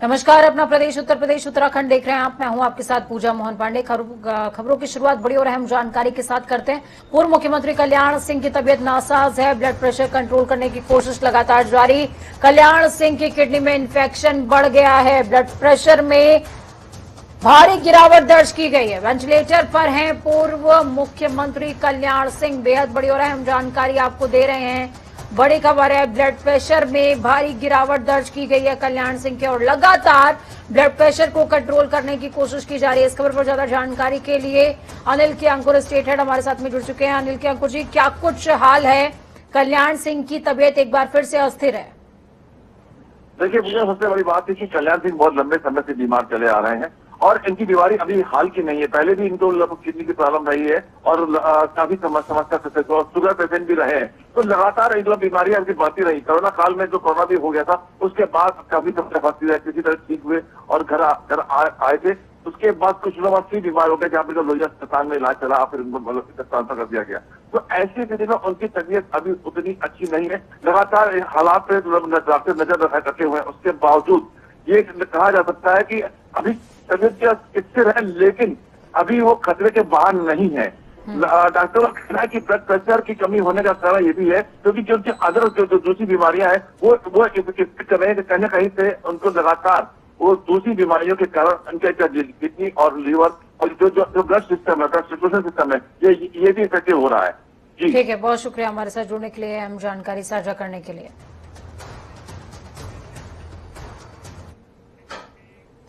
नमस्कार, अपना प्रदेश उत्तर प्रदेश उत्तराखंड देख रहे हैं आप। मैं हूं आपके साथ पूजा मोहन पांडे। खबरों की शुरुआत बड़ी और अहम जानकारी के साथ करते हैं। पूर्व मुख्यमंत्री कल्याण सिंह की तबीयत नासाज है। ब्लड प्रेशर कंट्रोल करने की कोशिश लगातार जारी। कल्याण सिंह की किडनी में इंफेक्शन बढ़ गया है। ब्लड प्रेशर में भारी गिरावट दर्ज की गई है। वेंटिलेटर पर हैं पूर्व मुख्यमंत्री कल्याण सिंह। बेहद बड़ी और अहम जानकारी आपको दे रहे हैं। बड़ी खबर है, ब्लड प्रेशर में भारी गिरावट दर्ज की गई है कल्याण सिंह के, और लगातार ब्लड प्रेशर को कंट्रोल करने की कोशिश की जा रही है। इस खबर पर ज्यादा जानकारी के लिए अनिल के अंकुर, स्टेट हेड, हमारे साथ में जुड़ चुके हैं। अनिल के अंकुर जी, क्या कुछ हाल है? कल्याण सिंह की तबीयत एक बार फिर से अस्थिर है। देखिए, मुझे सबसे बड़ी बात है कि कल्याण सिंह बहुत लंबे समय से बीमार चले आ रहे हैं और इनकी बीमारी अभी हाल की नहीं है। पहले भी इनको किडनी की प्रॉब्लम रही है और काफी समस्या से शुगर पेशेंट भी रहे हैं, तो लगातार इनको बीमारी इनकी बढ़ती रही। कोरोना काल में जो कोरोना भी हो गया था, उसके बाद काफी समस्या बढ़ती रही, किसी तरह ठीक हुए और घर आए थे। उसके बाद कुछ लोग फिर बीमार हो गए, जहाँ पे जो लोहिया अस्पताल में इलाज चला, फिर उनको ट्रांसफर कर दिया गया। तो ऐसी स्थिति में उनकी तबीयत अभी उतनी अच्छी नहीं है। लगातार हालात पे डॉक्टर नजर रखे हुए हैं। उसके बावजूद ये कहा जा सकता है कि अभी तबीयत स्थिर है, लेकिन अभी वो खतरे के बाहर नहीं है। डॉक्टरों का कहना है कि ब्लड प्रेशर की कमी होने का कारण ये भी है क्योंकि जो अदर जो दूसरी बीमारियां हैं वो इफेक्ट कर रहे हैं। कहीं न कहीं से उनको लगातार वो दूसरी बीमारियों के कारण उनके किडनी और लीवर और जो ब्लड सिस्टम है, ब्लड सर्कुलेशन सिस्टम है, ये भी इफेक्टिव हो रहा है। जी ठीक है, बहुत शुक्रिया हमारे साथ जुड़ने के लिए, अहम जानकारी साझा करने के लिए।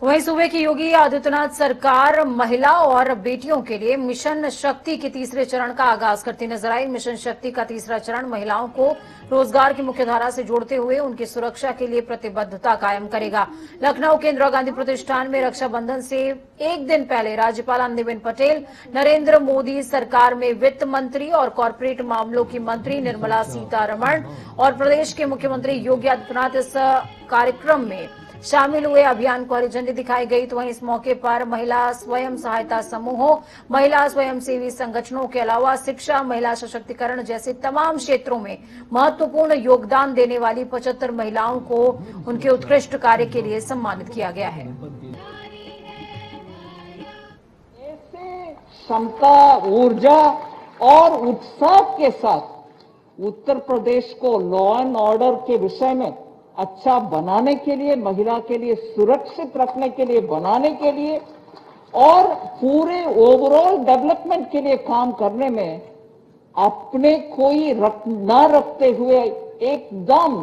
वहीं सूबे की योगी आदित्यनाथ सरकार महिला और बेटियों के लिए मिशन शक्ति के तीसरे चरण का आगाज करती नजर आई। मिशन शक्ति का तीसरा चरण महिलाओं को रोजगार की मुख्यधारा से जोड़ते हुए उनकी सुरक्षा के लिए प्रतिबद्धता कायम करेगा। लखनऊ के इंदिरा गांधी प्रतिष्ठान में रक्षाबंधन से एक दिन पहले राज्यपाल आनंदीबेन पटेल, नरेंद्र मोदी सरकार में वित्त मंत्री और कॉरपोरेट मामलों की मंत्री निर्मला सीतारमण और प्रदेश के मुख्यमंत्री योगी आदित्यनाथ इस कार्यक्रम में शामिल हुए। अभियान को हरी झंडी दिखाई गई। तो वहीं इस मौके पर महिला स्वयं सहायता समूहों, महिला स्वयंसेवी संगठनों के अलावा शिक्षा, महिला सशक्तिकरण जैसे तमाम क्षेत्रों में महत्वपूर्ण योगदान देने वाली 75 महिलाओं को उनके उत्कृष्ट कार्य के लिए सम्मानित किया गया है। क्षमता, ऊर्जा और उत्साह के साथ उत्तर प्रदेश को लॉ एंड ऑर्डर के विषय में अच्छा बनाने के लिए, महिला के लिए सुरक्षित रखने के लिए, बनाने के लिए और पूरे ओवरऑल डेवलपमेंट के लिए काम करने में अपने कोई न रखते हुए एकदम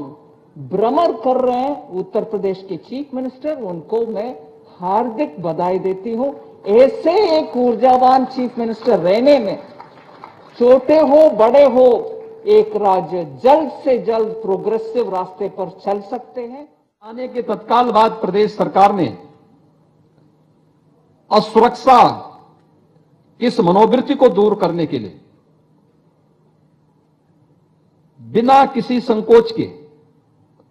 भ्रमर कर रहे हैं उत्तर प्रदेश के चीफ मिनिस्टर। उनको मैं हार्दिक बधाई देती हूं। ऐसे एक ऊर्जावान चीफ मिनिस्टर रहने में छोटे हो बड़े हो एक राज्य जल्द से जल्द प्रोग्रेसिव रास्ते पर चल सकते हैं। आने के तत्काल बाद प्रदेश सरकार ने असुरक्षा इस मनोवृत्ति को दूर करने के लिए बिना किसी संकोच के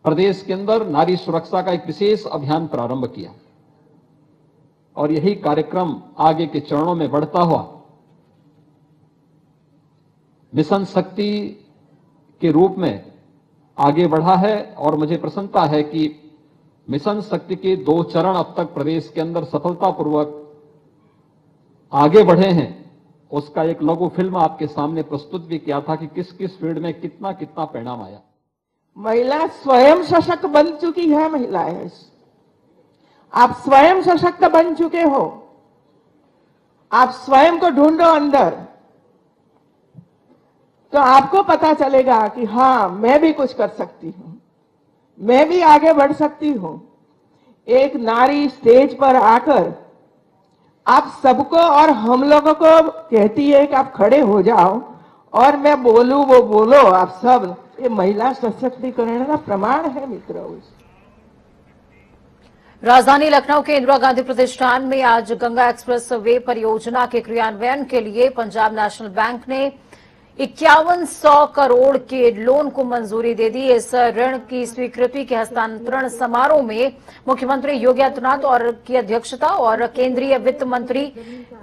प्रदेश के अंदर नारी सुरक्षा का एक विशेष अभियान प्रारंभ किया और यही कार्यक्रम आगे के चरणों में बढ़ता हुआ मिशन शक्ति के रूप में आगे बढ़ा है। और मुझे प्रसन्नता है कि मिशन शक्ति के 2 चरण अब तक प्रदेश के अंदर सफलतापूर्वक आगे बढ़े हैं। उसका एक लघु फिल्म आपके सामने प्रस्तुत भी किया था कि किस किस फील्ड में कितना कितना परिणाम आया। महिला स्वयं सशक्त बन चुकी है। महिलाएं, आप स्वयं सशक्त बन चुके हो। आप स्वयं को ढूंढो अंदर, तो आपको पता चलेगा कि हाँ, मैं भी कुछ कर सकती हूं, मैं भी आगे बढ़ सकती हूं। एक नारी स्टेज पर आकर आप सबको और हम लोगों को कहती है कि आप खड़े हो जाओ और मैं बोलूं वो बोलो, आप सब। ये महिला सशक्तिकरण का प्रमाण है मित्रों। राजधानी लखनऊ के इंदिरा गांधी प्रतिष्ठान में आज गंगा एक्सप्रेस वे परियोजना के क्रियान्वयन के लिए पंजाब नेशनल बैंक ने 5100 करोड़ के लोन को मंजूरी दे दी। इस ऋण की स्वीकृति के हस्तांतरण समारोह में मुख्यमंत्री योगी आदित्यनाथ और की अध्यक्षता और केंद्रीय वित्त मंत्री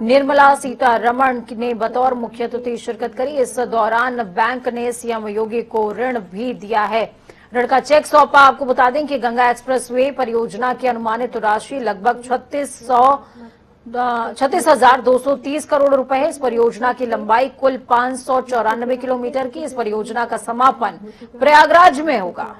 निर्मला सीतारमण ने बतौर मुख्य अतिथि शिरकत करी। इस दौरान बैंक ने सीएम योगी को ऋण भी दिया है। ऋण का चेक सौंपा। आपको बता दें कि गंगा एक्सप्रेसवे परियोजना की अनुमानित राशि लगभग 36,230 करोड़ रुपए है। इस परियोजना की लंबाई कुल 594 किलोमीटर की। इस परियोजना का समापन प्रयागराज में होगा।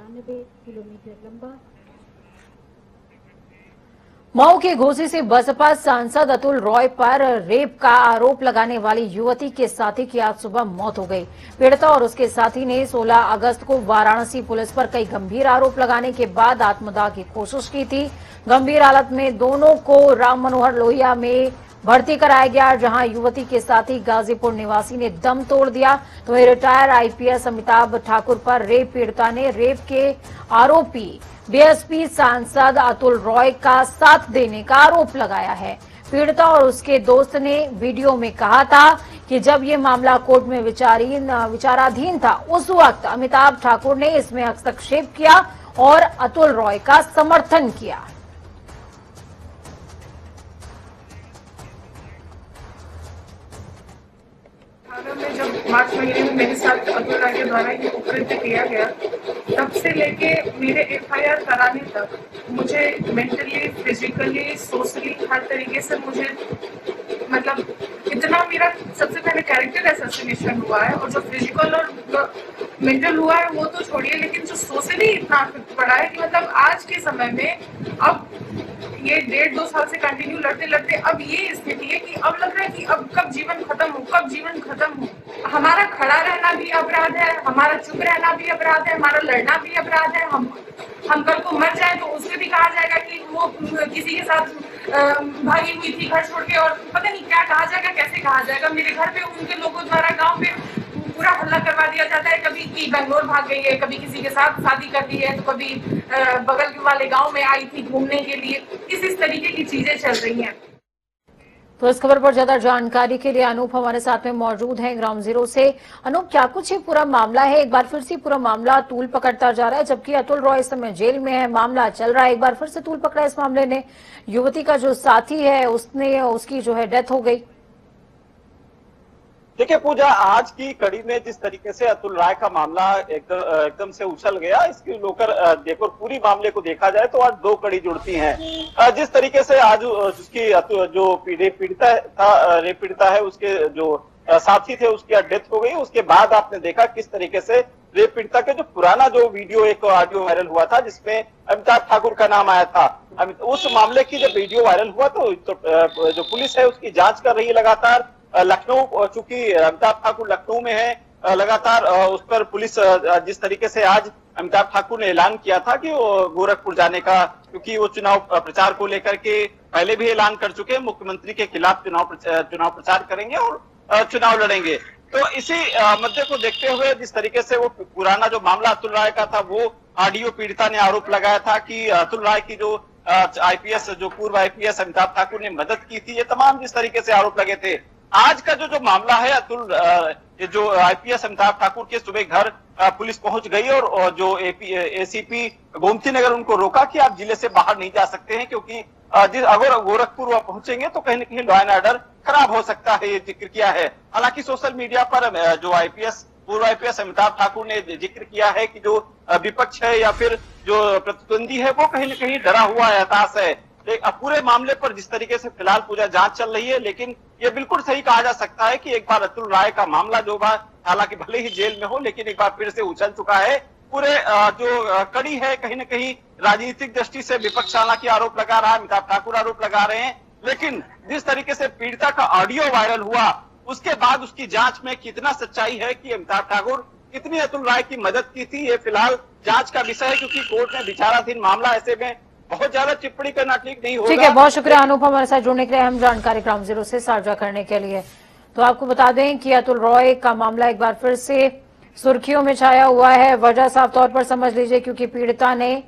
मऊ के घोसी से बसपा सांसद अतुल रॉय पर रेप का आरोप लगाने वाली युवती के साथी की आज सुबह मौत हो गई। पीड़िता और उसके साथी ने 16 अगस्त को वाराणसी पुलिस पर कई गंभीर आरोप लगाने के बाद आत्मदाह की कोशिश की थी। गंभीर हालत में दोनों को राम मनोहर लोहिया में भर्ती कराया गया, जहां युवती के साथी गाजीपुर निवासी ने दम तोड़ दिया। तो रिटायर आईपीएस अमिताभ ठाकुर पर रेप पीड़िता ने रेप के आरोपी बीएसपी सांसद अतुल रॉय का साथ देने का आरोप लगाया है। पीड़िता और उसके दोस्त ने वीडियो में कहा था कि जब ये मामला कोर्ट में विचाराधीन था, उस वक्त अमिताभ ठाकुर ने इसमें हस्तक्षेप किया और अतुल रॉय का समर्थन किया। में जब मार्च महीने में मेरे साथ अतुल राय के द्वारा ये उपकृत्य किया गया, तब से लेके मेरे एफआईआर कराने तक मुझे मेंटली, फिजिकली, सोशली हर तरीके से मुझे मतलब इतना मेरा सबसे पहले कैरेक्टर असैसिनेशन हुआ है, और जो फिजिकल और मेंटल हुआ है वो तो छोड़िए, लेकिन जो सोशली इतना इफेक्ट पड़ा है कि मतलब आज के समय में अब ये 1.5-2 साल से कंटिन्यू लड़ते लड़ते अब ये स्थिति है कि अब लग रहा है कि अब कब जीवन खत्म हो, कब जीवन खत्म हो। हमारा खड़ा रहना भी अपराध है, हमारा चुप रहना भी अपराध है, हमारा लड़ना भी अपराध है। हम कल को मर जाए तो उससे भी कहा जाएगा कि वो किसी के साथ भागी हुई थी घर छोड़ के, और पता नहीं क्या कहा जाएगा, कैसे कहा जाएगा। मेरे घर पे उनके लोगों द्वारा गाँव पे पूरा हल्ला करवा दिया जाता है, कभी कि बेंगलोर भाग गई है, कभी किसी के साथ शादी कर ली है, तो कभी बगल वाले गांव में आई थी घूमने के लिए। इस तरीके की चीजें चल रही हैं। तो इस खबर पर ज्यादा जानकारी के लिए अनूप हमारे साथ में मौजूद हैं ग्राउंड जीरो से। अनूप, क्या कुछ ये पूरा मामला है? एक बार फिर से पूरा मामला तूल पकड़ता जा रहा है, जबकि अतुल रॉय इस समय जेल में है, मामला चल रहा है, एक बार फिर से तूल पकड़ा इस मामले ने। युवती का जो साथी है उसकी जो है डेथ हो गई। देखिए पूजा, आज की कड़ी में जिस तरीके से अतुल राय का मामला एकदम से उछल गया, इसके लेकर देखो पूरी मामले को देखा जाए तो आज दो कड़ी जुड़ती हैं। जिस तरीके से आज उसकी जो रेप पीड़िता है उसके जो साथी थे उसकी डेथ हो गई, उसके बाद आपने देखा किस तरीके से रेप पीड़िता के जो पुराना जो वीडियो एक ऑडियो वायरल हुआ था जिसमें अमिताभ ठाकुर का नाम आया था, उस मामले की जब वीडियो वायरल हुआ तो जो पुलिस है उसकी जांच कर रही है लगातार। लखनऊ, चूंकि अमिताभ ठाकुर लखनऊ में है, लगातार उस पर पुलिस जिस तरीके से आज अमिताभ ठाकुर ने ऐलान किया था कि वो गोरखपुर जाने का, क्योंकि वो चुनाव प्रचार को लेकर के पहले भी ऐलान कर चुके हैं, मुख्यमंत्री के खिलाफ चुनाव प्रचार करेंगे और चुनाव लड़ेंगे। तो इसी मुद्दे को देखते हुए जिस तरीके से वो पुराना जो मामला अतुल राय का था, वो ऑडियो पीड़िता ने आरोप लगाया था कि अतुल राय की जो आईपीएस, जो पूर्व आईपीएस अमिताभ ठाकुर ने मदद की थी, ये तमाम जिस तरीके से आरोप लगे थे। आज का जो मामला है, अतुल जो आईपीएस अमिताभ ठाकुर के सुबह घर पुलिस पहुंच गई और जो एसीपी गोमती नगर उनको रोका कि आप जिले से बाहर नहीं जा सकते हैं, क्योंकि अगर गोरखपुर वह पहुंचेंगे तो कहीं न कहीं लॉ एंड ऑर्डर खराब हो सकता है, ये जिक्र किया है। हालांकि सोशल मीडिया पर जो पूर्व आईपीएस अमिताभ ठाकुर ने जिक्र किया है कि जो विपक्ष है या फिर जो प्रतिद्वंदी है वो कहीं न कहीं डरा हुआ एहसास है। पूरे मामले पर जिस तरीके से फिलहाल पूरा जांच चल रही है, लेकिन ये बिल्कुल सही कहा जा सकता है कि एक बार अतुल राय का मामला जो बार हालांकि भले ही जेल में हो, लेकिन एक बार फिर से उछल चुका है। पूरे जो कड़ी है कहीं न कहीं राजनीतिक दृष्टि से विपक्ष हालांकि आरोप लगा रहा है, अमिताभ ठाकुर आरोप लगा रहे हैं, लेकिन जिस तरीके से पीड़िता का ऑडियो वायरल हुआ उसके बाद उसकी जांच में कितना सच्चाई है कि अमिताभ ठाकुर कितनी अतुल राय की मदद की थी, ये फिलहाल जांच का विषय है, क्योंकि कोर्ट में विचाराधीन मामला, ऐसे में बहुत ज्यादा टिप्पणी करना ठीक नहीं होगा। ठीक है, बहुत शुक्रिया अनूप हमारे साथ जुड़ने के लिए, अहम जानकारी ग्राउंड जीरो से साझा करने के लिए। तो आपको बता दें कि अतुल रॉय का मामला एक बार फिर से सुर्खियों में छाया हुआ है। वजह साफ तौर पर समझ लीजिए, क्योंकि पीड़िता ने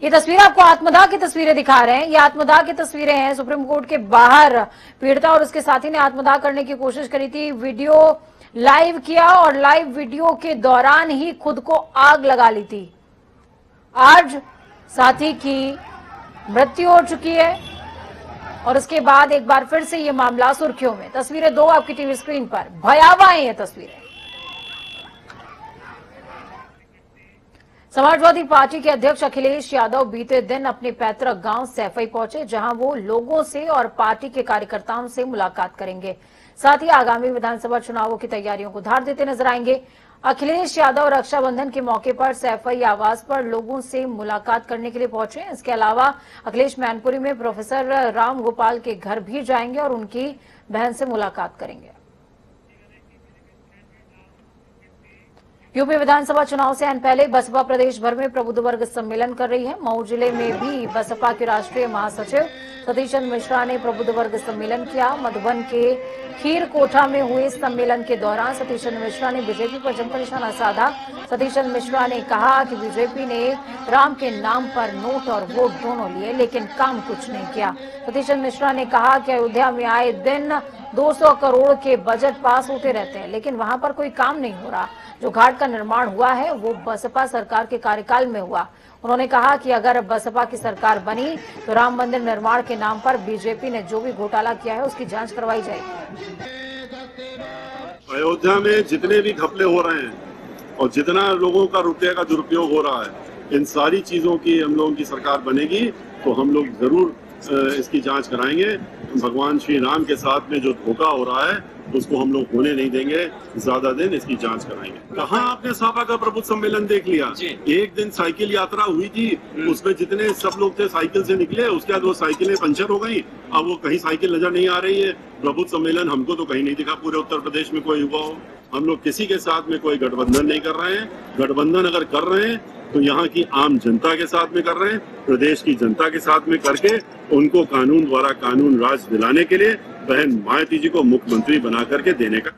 ये तस्वीर आपको आत्मदाह की तस्वीरें दिखा रहे हैं, ये आत्मदाह की तस्वीरें हैं। सुप्रीम कोर्ट के बाहर पीड़िता और उसके साथी ने आत्मदाह करने की कोशिश करी थी, वीडियो लाइव किया और लाइव वीडियो के दौरान ही खुद को आग लगा ली थी। आज साथी की मृत्यु हो चुकी है और उसके बाद एक बार फिर से ये मामला सुर्खियों में। तस्वीरें दो आपकी टीवी स्क्रीन पर, भयावह हैं ये तस्वीरें। समाजवादी पार्टी के अध्यक्ष अखिलेश यादव बीते दिन अपने पैतृक गांव सैफई पहुंचे, जहां वो लोगों से और पार्टी के कार्यकर्ताओं से मुलाकात करेंगे। साथ ही आगामी विधानसभा चुनावों की तैयारियों को धार देते नजर आएंगे। अखिलेश यादव रक्षाबंधन के मौके पर सैफई आवास पर लोगों से मुलाकात करने के लिए पहुंचे। इसके अलावा अखिलेश मैनपुरी में प्रोफेसर राम गोपाल के घर भी जाएंगे और उनकी बहन से मुलाकात करेंगे। यूपी विधानसभा चुनाव से पहले बसपा प्रदेश भर में प्रबुद्ध वर्ग सम्मेलन कर रही है। मऊ जिले में भी बसपा के राष्ट्रीय महासचिव सतीश चंद्र मिश्रा ने प्रबुद्ध वर्ग सम्मेलन किया। मधुबन के खीरकोटा में हुए सम्मेलन के दौरान सतीश चंद्र मिश्रा ने बीजेपी पर जमकर निशाना साधा। सतीश चंद्र मिश्रा ने कहा कि बीजेपी ने राम के नाम पर नोट और वोट दोनों लिए, लेकिन काम कुछ नहीं किया। सतीश चंद्र मिश्रा ने कहा कि अयोध्या में आए दिन 200 करोड़ के बजट पास होते रहते हैं, लेकिन वहां पर कोई काम नहीं हो रहा। जो घाट का निर्माण हुआ है वो बसपा सरकार के कार्यकाल में हुआ। उन्होंने कहा कि अगर बसपा की सरकार बनी तो राम मंदिर निर्माण के नाम पर बीजेपी ने जो भी घोटाला किया है उसकी जांच करवाई जाएगी। अयोध्या में जितने भी घपले हो रहे हैं और जितना लोगों का रुपये का दुरुपयोग हो रहा है, इन सारी चीजों की हम लोगों की सरकार बनेगी तो हम लोग जरूर इसकी जांच कराएंगे। भगवान श्री राम के साथ में जो धोखा हो रहा है उसको हम लोग होने नहीं देंगे। ज्यादा दिन इसकी जांच कराएंगे। कहाँ आपने सपा का प्रबुद्ध सम्मेलन देख लिया? एक दिन साइकिल यात्रा हुई थी, उसमें जितने सब लोग थे साइकिल से निकले, उसके बाद वो साइकिलें पंचर हो गई। अब वो कहीं साइकिल नजर नहीं आ रही है। प्रबुद्ध सम्मेलन हमको तो कहीं नहीं दिखा पूरे उत्तर प्रदेश में कोई हुआ हो। हम लोग किसी के साथ में कोई गठबंधन नहीं कर रहे हैं। गठबंधन अगर कर रहे हैं तो यहाँ की आम जनता के साथ में कर रहे हैं, प्रदेश की जनता के साथ में करके उनको कानून द्वारा कानून राज दिलाने के लिए बहन मायावती जी को मुख्यमंत्री बना करके देने का।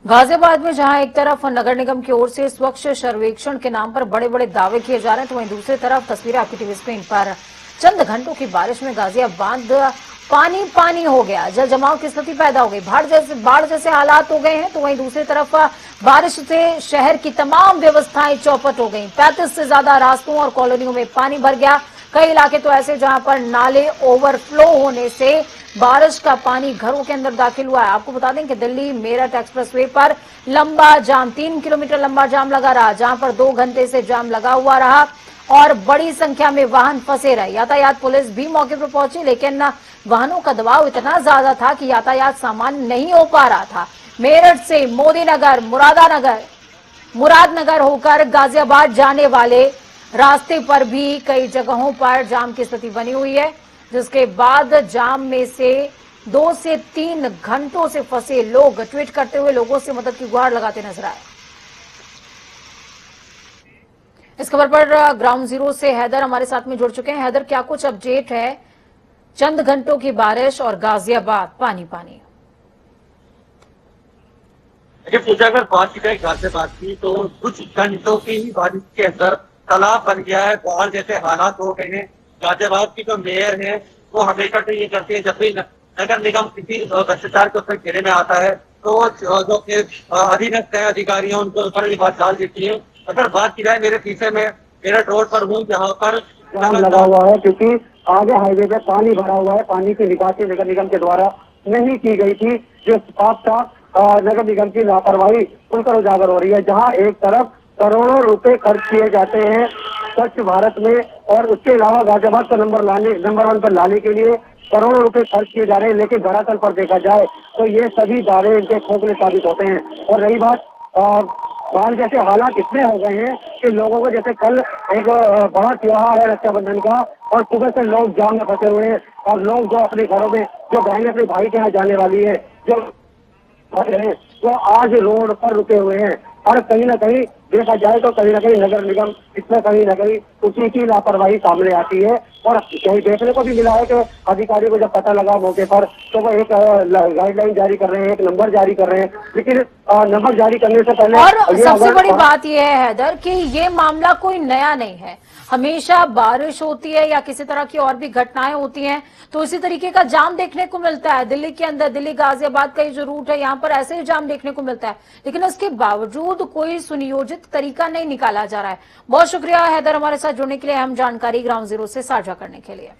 गाजियाबाद में जहां एक तरफ नगर निगम की ओर से स्वच्छ सर्वेक्षण के नाम पर बड़े बड़े दावे किए जा रहे हैं, तो वहीं दूसरी तरफ तस्वीरें आपकी टीवी स्क्रीन पर। चंद घंटों की बारिश में गाजियाबाद पानी पानी हो गया, जल जमाव की स्थिति पैदा हो गई, बाढ़ जैसे हालात हो गए हैं। तो वहीं दूसरी तरफ बारिश से शहर की तमाम व्यवस्थाएं चौपट हो गई। 35 से ज्यादा रास्तों और कॉलोनियों में पानी भर गया। कई इलाके तो ऐसे जहां पर नाले ओवरफ्लो होने से बारिश का पानी घरों के अंदर दाखिल हुआ है। आपको बता दें कि दिल्ली मेरठ एक्सप्रेसवे पर लंबा जाम, 3 किलोमीटर लंबा जाम लगा रहा, जहां पर 2 घंटे से जाम लगा हुआ रहा और बड़ी संख्या में वाहन फंसे रहे। यातायात पुलिस भी मौके पर पहुंची, लेकिन वाहनों का दबाव इतना ज्यादा था कि यातायात सामान्य नहीं हो पा रहा था। मेरठ से मोदीनगर, मुरादनगर होकर गाजियाबाद जाने वाले रास्ते पर भी कई जगहों पर जाम की स्थिति बनी हुई है, जिसके बाद जाम में से 2 से 3 घंटों से फंसे लोग ट्वीट करते हुए लोगों से मदद की गुहार लगाते नजर आए। इस खबर पर ग्राउंड जीरो से हैदर हमारे साथ में जुड़ चुके हैं। हैदर, क्या कुछ अपडेट है? चंद घंटों की बारिश और गाजियाबाद पानी पानी। पूजा अगर बात की जाए गाजियाबाद की, तो कुछ घंटों की ही बारिश के अंदर तालाब बन गया है, बाढ़ जैसे हालात हो गए हैं। गाजियाबाद की जो मेयर है वो हमेशा से ये करती है, जब भी नगर निगम किसी भ्रष्टाचार के ऊपर घेरे में आता है तो जो अधीनस्थ है अधिकारी है उनको ऊपर भी बात डाल देती है। अगर बात की जाए मेरे पीछे में मेरठ रोड पर हूँ, जहाँ पर जाम लगा हुआ है क्योंकि आगे हाईवे पे पानी भरा हुआ है। पानी की निकासी नगर निगम के द्वारा नहीं की गई थी, जो साफ नगर निगम की लापरवाही खुलकर उजागर हो रही है। जहां एक तरफ करोड़ों रुपए खर्च किए जाते हैं स्वच्छ भारत में, और उसके अलावा गाजियाबाद का नंबर 1 पर लाने के लिए करोड़ों रुपए खर्च किए जा रहे हैं, लेकिन धरातल पर देखा जाए तो ये सभी दावे इनके खोखले साबित होते हैं। और रही बात बाढ़ जैसे हालात इतने हो गए हैं कि लोगों को, जैसे कल एक बड़ा त्योहार है रक्षाबंधन का, और सुबह से लोग जाम में फंसे हुए हैं, और लोग जो अपने घरों में जो बहनें अपने भाई के यहाँ जाने वाली है जो फंसे हैं वो आज रोड पर रुके हुए हैं। और कहीं ना कहीं देखा जाए तो कहीं ना कहीं नगर निगम इसमें कहीं ना कहीं उसी की लापरवाही सामने आती है। और कहीं देखने को भी मिला है कि अधिकारी को जब पता लगा मौके पर तो वो एक गाइडलाइन जारी कर रहे हैं, एक नंबर जारी कर रहे हैं, लेकिन नंबर जारी करने से पहले और सबसे बड़ी बात यह है हैदर कि ये मामला कोई नया नहीं है। हमेशा बारिश होती है या किसी तरह की और भी घटनाएं होती हैं तो इसी तरीके का जाम देखने को मिलता है। दिल्ली के अंदर, दिल्ली गाजियाबाद का ये जो रूट है यहाँ पर ऐसे ही जाम देखने को मिलता है, लेकिन इसके बावजूद कोई सुनियोजित तरीका नहीं निकाला जा रहा है। बहुत शुक्रिया हैदर हमारे साथ जुड़ने के लिए, अहम जानकारी ग्राउंड जीरो से साझा करने के लिए।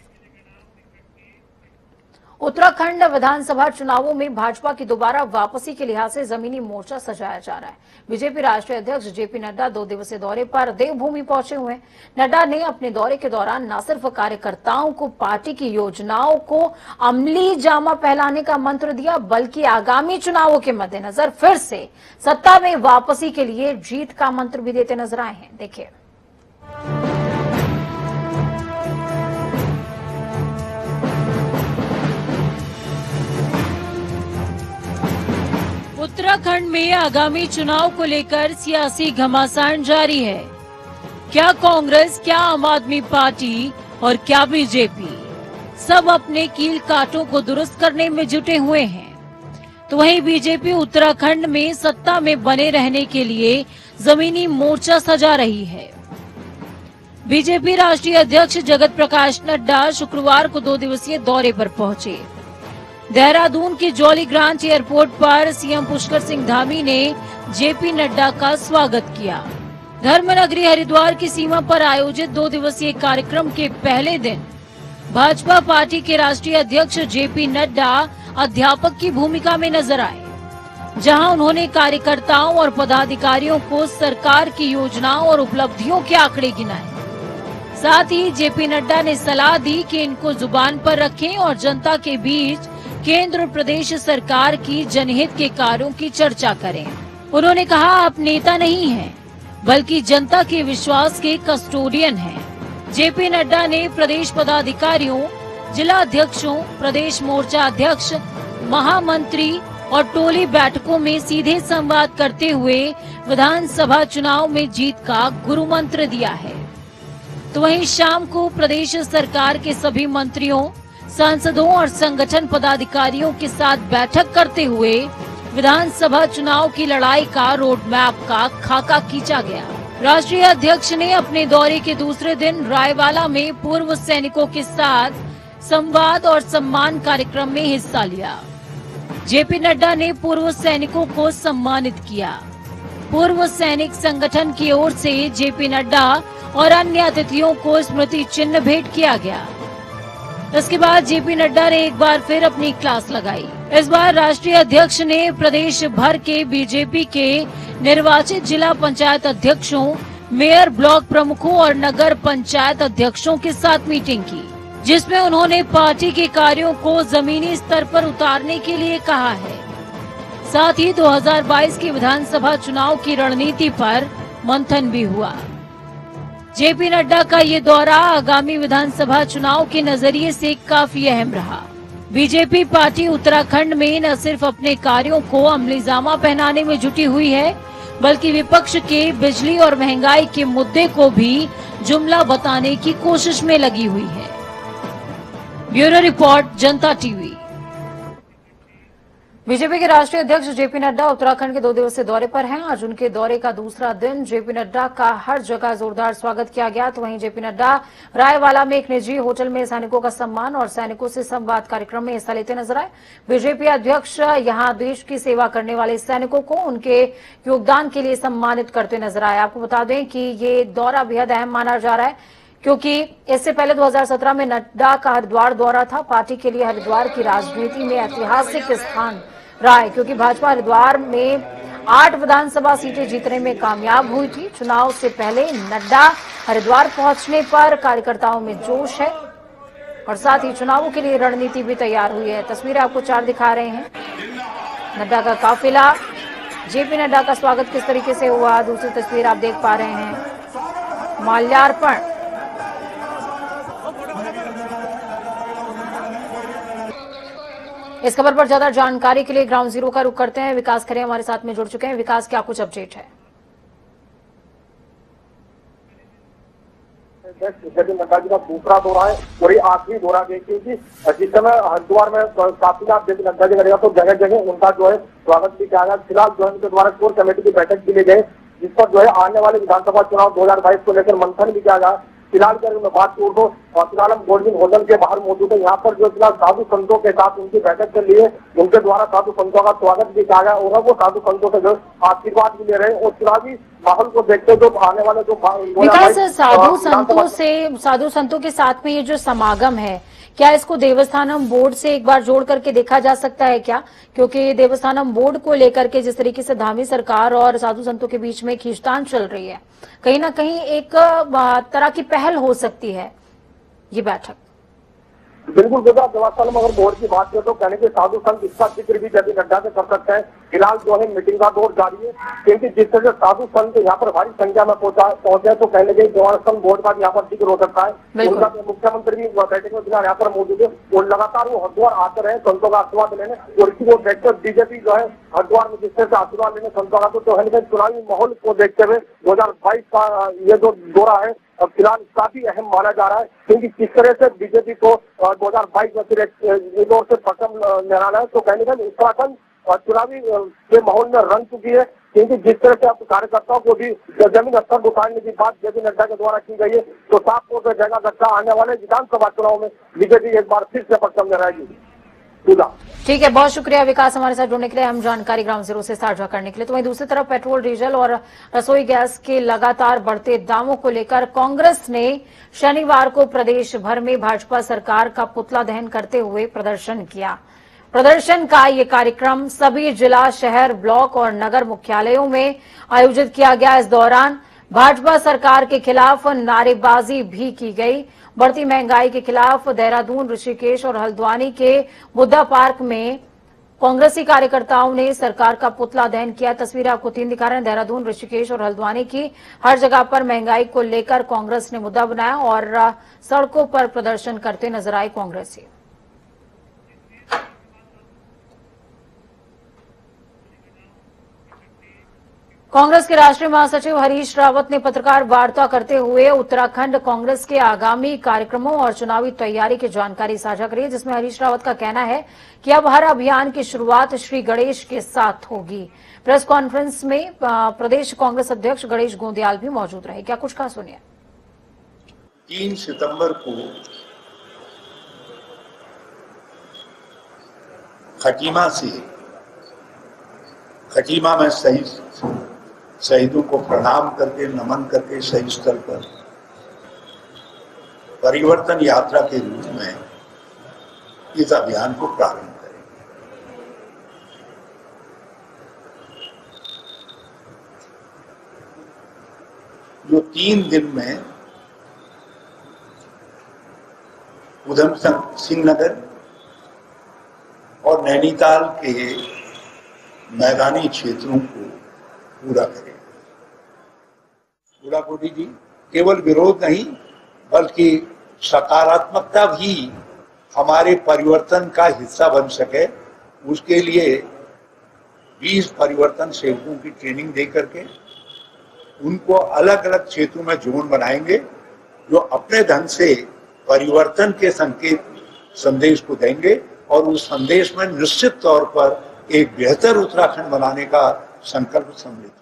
उत्तराखंड विधानसभा चुनावों में भाजपा की दोबारा वापसी के लिहाज से जमीनी मोर्चा सजाया जा रहा है। बीजेपी राष्ट्रीय अध्यक्ष जेपी नड्डा 2 दिवसीय दौरे पर देवभूमि पहुंचे हुए हैं। नड्डा ने अपने दौरे के दौरान न सिर्फ कार्यकर्ताओं को पार्टी की योजनाओं को अमली जामा पहनाने का मंत्र दिया, बल्कि आगामी चुनावों के मद्देनजर फिर से सत्ता में वापसी के लिए जीत का मंत्र भी देते नजर आए हैं। देखिए, उत्तराखंड में आगामी चुनाव को लेकर सियासी घमासान जारी है। क्या कांग्रेस, क्या आम आदमी पार्टी और क्या बीजेपी सब अपने कील कांटों को दुरुस्त करने में जुटे हुए हैं, तो वहीं बीजेपी उत्तराखंड में सत्ता में बने रहने के लिए जमीनी मोर्चा सजा रही है। बीजेपी राष्ट्रीय अध्यक्ष जगत प्रकाश नड्डा शुक्रवार को 2 दिवसीय दौरे पर पहुंचे। देहरादून के जॉली ग्रांट एयरपोर्ट पर सीएम पुष्कर सिंह धामी ने जेपी नड्डा का स्वागत किया। धर्मनगरी हरिद्वार की सीमा पर आयोजित 2 दिवसीय कार्यक्रम के पहले दिन भाजपा पार्टी के राष्ट्रीय अध्यक्ष जेपी नड्डा अध्यापक की भूमिका में नजर आए, जहां उन्होंने कार्यकर्ताओं और पदाधिकारियों को सरकार की योजनाओं और उपलब्धियों के आंकड़े गिनाए। साथ ही जेपी नड्डा ने सलाह दी कि इनको जुबान पर रखें और जनता के बीच केंद्र और प्रदेश सरकार की जनहित के कार्यों की चर्चा करें। उन्होंने कहा, आप नेता नहीं हैं, बल्कि जनता के विश्वास के कस्टोडियन हैं। जेपी नड्डा ने प्रदेश पदाधिकारियों, जिला अध्यक्षों, प्रदेश मोर्चा अध्यक्ष, महामंत्री और टोली बैठकों में सीधे संवाद करते हुए विधानसभा चुनाव में जीत का गुरु मंत्र दिया है। तो वहीं शाम को प्रदेश सरकार के सभी मंत्रियों, सांसदों और संगठन पदाधिकारियों के साथ बैठक करते हुए विधानसभा चुनाव की लड़ाई का रोड मैप का खाका खींचा गया। राष्ट्रीय अध्यक्ष ने अपने दौरे के दूसरे दिन रायवाला में पूर्व सैनिकों के साथ संवाद और सम्मान कार्यक्रम में हिस्सा लिया। जेपी नड्डा ने पूर्व सैनिकों को सम्मानित किया। पूर्व सैनिक संगठन की ओर से जेपी नड्डा और अन्य अतिथियों को स्मृति चिन्ह भेंट किया गया। इसके बाद जेपी नड्डा ने एक बार फिर अपनी क्लास लगाई। इस बार राष्ट्रीय अध्यक्ष ने प्रदेश भर के बीजेपी के निर्वाचित जिला पंचायत अध्यक्षों, मेयर, ब्लॉक प्रमुखों और नगर पंचायत अध्यक्षों के साथ मीटिंग की, जिसमें उन्होंने पार्टी के कार्यों को जमीनी स्तर पर उतारने के लिए कहा है। साथ ही 2022 के विधानसभा चुनाव की रणनीति पर मंथन भी हुआ। जेपी नड्डा का ये दौरा आगामी विधानसभा चुनाव के नजरिए से काफी अहम रहा। बीजेपी पार्टी उत्तराखंड में न सिर्फ अपने कार्यों को अमलीजामा पहनाने में जुटी हुई है, बल्कि विपक्ष के बिजली और महंगाई के मुद्दे को भी जुमला बताने की कोशिश में लगी हुई है। ब्यूरो रिपोर्ट, जनता टीवी। बीजेपी के राष्ट्रीय अध्यक्ष जेपी नड्डा उत्तराखंड के 2 दिवसीय दौरे पर हैं। आज उनके दौरे का दूसरा दिन। जेपी नड्डा का हर जगह जोरदार स्वागत किया गया। तो वहीं जेपी नड्डा रायवाला में एक निजी होटल में सैनिकों का सम्मान और सैनिकों से संवाद कार्यक्रम में हिस्सा लेते नजर आए। बीजेपी अध्यक्ष यहां देश की सेवा करने वाले सैनिकों को उनके योगदान के लिए सम्मानित करते नजर आए। आपको बता दें कि ये दौरा बेहद अहम माना जा रहा है, क्योंकि इससे पहले 2017 में नड्डा का हरिद्वार दौरा था। पार्टी के लिए हरिद्वार की राजनीति में ऐतिहासिक स्थान रहा है, क्योंकि भाजपा हरिद्वार में 8 विधानसभा सीटें जीतने में कामयाब हुई थी। चुनाव से पहले नड्डा हरिद्वार पहुंचने पर कार्यकर्ताओं में जोश है और साथ ही चुनावों के लिए रणनीति भी तैयार हुई है। तस्वीरें आपको 4 दिखा रहे हैं। नड्डा का काफिला, जेपी नड्डा का स्वागत किस तरीके से हुआ। दूसरी तस्वीर आप देख पा रहे हैं, माल्यार्पण। इस खबर पर ज्यादा जानकारी के लिए ग्राउंड जीरो का रुख करते हैं। विकास खरे हमारे साथ में जुड़ चुके हैं। विकास, क्या कुछ अपडेट है? जेपी नड्डा जी का दूसरा दौरा है और ये आखिरी दौरा देखिए कि जिस समय हरिद्वार में काफिला जेपी नड्डा जी करेगा, तो जगह जगह उनका जो है स्वागत भी किया गया। फिलहाल जो है उनके द्वारा कोर कमेटी की बैठक के लिए गए, जिस पर जो है आने वाले विधानसभा चुनाव 2022 को लेकर मंथन भी किया गया। फिलहाल की अगर मैं बात करूँ तो फिलहाल हम गोल्डन होटल के बाहर मौजूद है। यहाँ पर जो फिलहाल साधु संतों के साथ उनकी बैठक चल रही है, उनके द्वारा साधु संतों का स्वागत भी किया गया और वो साधु संतों से जो आशीर्वाद भी ले रहे हैं। और चुनावी माहौल को देखते जो आने वाले जो विकास, साधु संतों के साथ में ये जो समागम है, क्या इसको देवस्थानम बोर्ड से एक बार जोड़ करके देखा जा सकता है क्या? क्योंकि देवस्थानम बोर्ड को लेकर के जिस तरीके से धामी सरकार और साधु संतों के बीच में खींचतान चल रही है, कहीं ना कहीं एक तरह की पहल हो सकती है ये बैठक। बिल्कुल देवस्थानम अगर बोर्ड की बात करें तो कहने के साधु संत इसका जिक्र भी जब नड्डा से कर सकते हैं। फिलहाल जो है मीटिंग का दौर जारी है, क्योंकि जिस तरह से साधु संत यहाँ पर भारी संख्या में पहुंचे तो कहने के देवस्थानम बोर्ड का भी यहाँ पर जिक्र हो सकता है। उनका मुख्यमंत्री भी बैठक में फिलहाल यहाँ पर मौजूद है और लगातार वो हरिद्वार आते रहे संतों का आशीर्वाद लेने और इसी को देखते बीजेपी जो है हरिद्वार में जिस तरह से आशीर्वाद लेने संतों का तो कहने के चुनावी माहौल को देखते हुए 2022 का ये जो दौरा है अब फिलहाल काफी अहम माना जा रहा है, क्योंकि किस तरह से बीजेपी को 2022 में फिर एक और से पटम लहराना है। तो कहने का उत्तराखंड चुनावी के माहौल में रंग चुकी है, क्योंकि जिस तरह से अब कार्यकर्ताओं को भी जमीन स्तर उतारने की बात जेपी नड्डा के द्वारा की गई है, तो साफ तौर पर जगह गट्टा आने वाले विधानसभा चुनाव में बीजेपी एक बार फिर से पटम लहराएगी। ठीक है, बहुत शुक्रिया विकास हमारे साथ जुड़ने के लिए, हम जानकारी ग्राउंड जीरो से साझा करने के लिए। तो वहीं दूसरी तरफ पेट्रोल, डीजल और रसोई गैस के लगातार बढ़ते दामों को लेकर कांग्रेस ने शनिवार को प्रदेश भर में भाजपा सरकार का पुतला दहन करते हुए प्रदर्शन किया। प्रदर्शन का ये कार्यक्रम सभी जिला, शहर, ब्लॉक और नगर मुख्यालयों में आयोजित किया गया। इस दौरान भाजपा सरकार के खिलाफ नारेबाजी भी की गई। बढ़ती महंगाई के खिलाफ देहरादून, ऋषिकेश और हल्द्वानी के बुद्धा पार्क में कांग्रेसी कार्यकर्ताओं ने सरकार का पुतला दहन किया। तस्वीरें आपको 3 दिखा रहे हैं। देहरादून, ऋषिकेश और हल्द्वानी की हर जगह पर महंगाई को लेकर कांग्रेस ने मुद्दा बनाया और सड़कों पर प्रदर्शन करते नजर आए कांग्रेसी। कांग्रेस के राष्ट्रीय महासचिव हरीश रावत ने पत्रकार वार्ता करते हुए उत्तराखंड कांग्रेस के आगामी कार्यक्रमों और चुनावी तैयारी की जानकारी साझा करी, जिसमें हरीश रावत का कहना है कि अब हर अभियान की शुरुआत श्री गणेश के साथ होगी। प्रेस कॉन्फ्रेंस में प्रदेश कांग्रेस अध्यक्ष गणेश गोंदियाल भी मौजूद रहे। क्या कुछ कहा सुनिए। 3 सितंबर को खटीमा में शहीदों को प्रणाम करके, नमन करके शहीद स्थल पर परिवर्तन यात्रा के रूप में इस अभियान को प्रारंभ करेंगे। जो 3 दिन में उधम सिंह नगर और नैनीताल के मैदानी क्षेत्रों को पूरा करें। पूरा कोटी जी, केवल विरोध नहीं बल्कि सकारात्मकता भी हमारे परिवर्तन का हिस्सा बन सके, उसके लिए 20 परिवर्तन सेवकों की ट्रेनिंग दे करके उनको अलग अलग क्षेत्रों में जोन बनाएंगे, जो अपने ढंग से परिवर्तन के संदेश को देंगे और उस संदेश में निश्चित तौर पर एक बेहतर उत्तराखंड बनाने का संकल्प सम्मिलित